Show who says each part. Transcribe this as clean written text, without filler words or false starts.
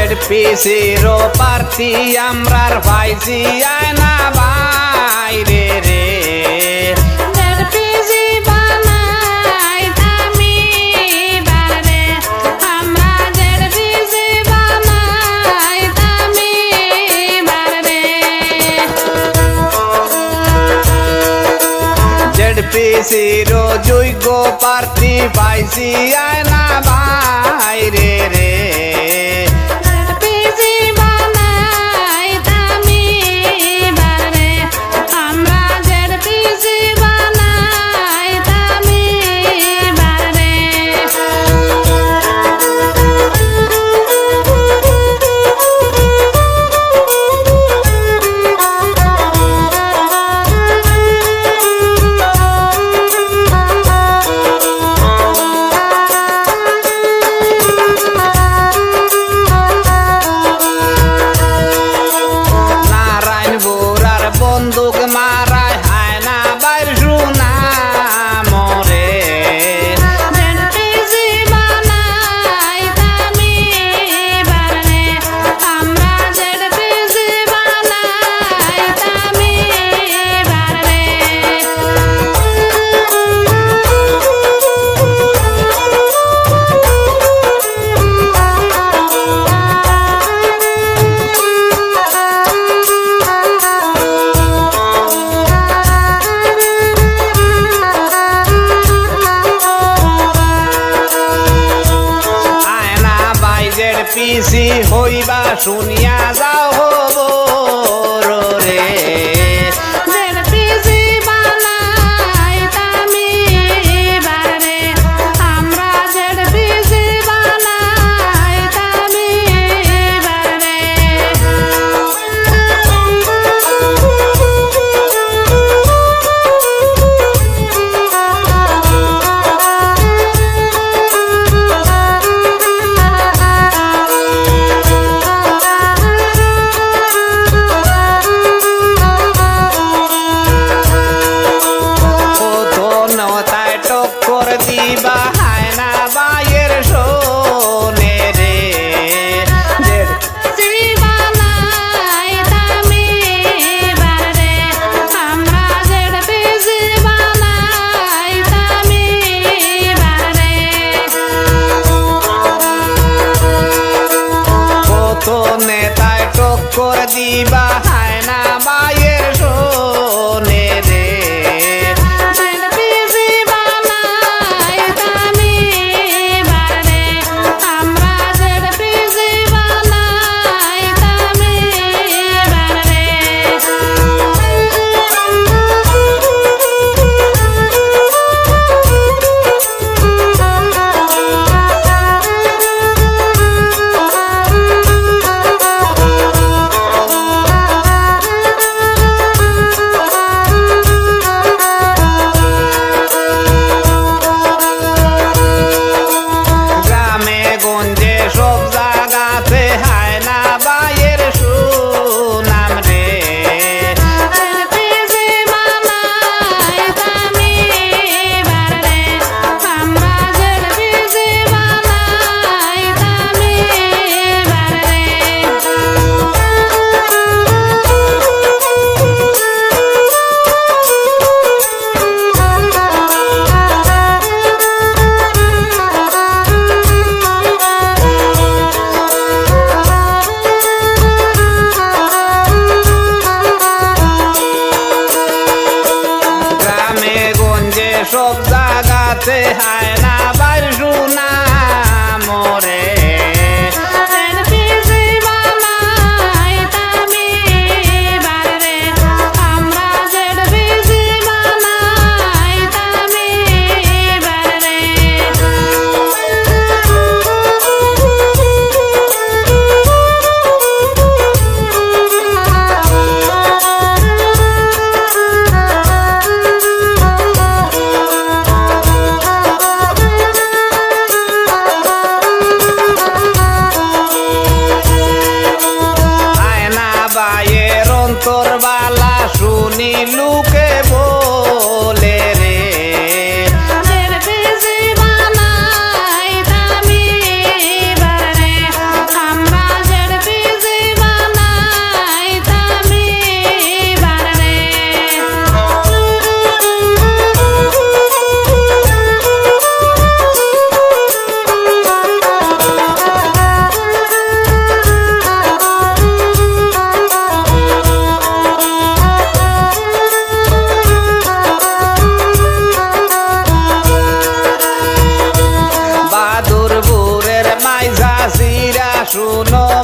Speaker 1: জেডপিসির প্রার্থী আমরার পাইছি আয়না বাইরে রে
Speaker 2: জেডপিসি বানাই আমি বারে আমরা জেডপিসি বানাই আমি বারে
Speaker 1: জেডপিসির যোগ্য প্রার্থী পাইছি আয়না বাইরে রে
Speaker 2: জেডপিসি বানাই আমি বারে আমরা জেডপিসি বানাই আমি বারে
Speaker 1: বন্দুক মারায় হায়না বাইর শুনা মরে
Speaker 2: জেডপিসি বানাই আমি বারে আমরা জেডপিসি বানাই আমি বারে
Speaker 1: পিসি হইবা শুনিয়া যাও হবর রে
Speaker 2: জেডপিসি বানাই আমি বারে আমরা জেডপিসি বানাই আমি বারে
Speaker 1: টক্কর দিবা হায়না বাইয়ের শোনে রে
Speaker 2: জেডপিসি বানাই আমি বারে আমরা জেডপিসি বানাই আমি বারে
Speaker 1: কত নেতায় টক্কর দিবা হায়না বাইয়ের শোনে রে
Speaker 2: জেডপিসি বানাই আমি বারে আমরা জেডপিসি বানাই আমি বারে
Speaker 1: গ্রামে গঞ্জে সব জায়গাতে হায়না বাইয়ের সুনাম রে
Speaker 2: জেডপিসি বানাই আমি বারে আমরা জেডপিসি বানাই আমি বারে
Speaker 1: গ্রামে গঞ্জে সব জায়গাতে হায়না বাইর সুনাম রে
Speaker 2: জেডপিসি বানাই আমি বারে আমরা জেডপিসি বানাই আমি বারে
Speaker 1: হায়না বাইয়ের অন্তরবালা শুনি লুকে বলে রে
Speaker 2: জেডপিসি বানাই আমি বারে আমরা
Speaker 1: শুনো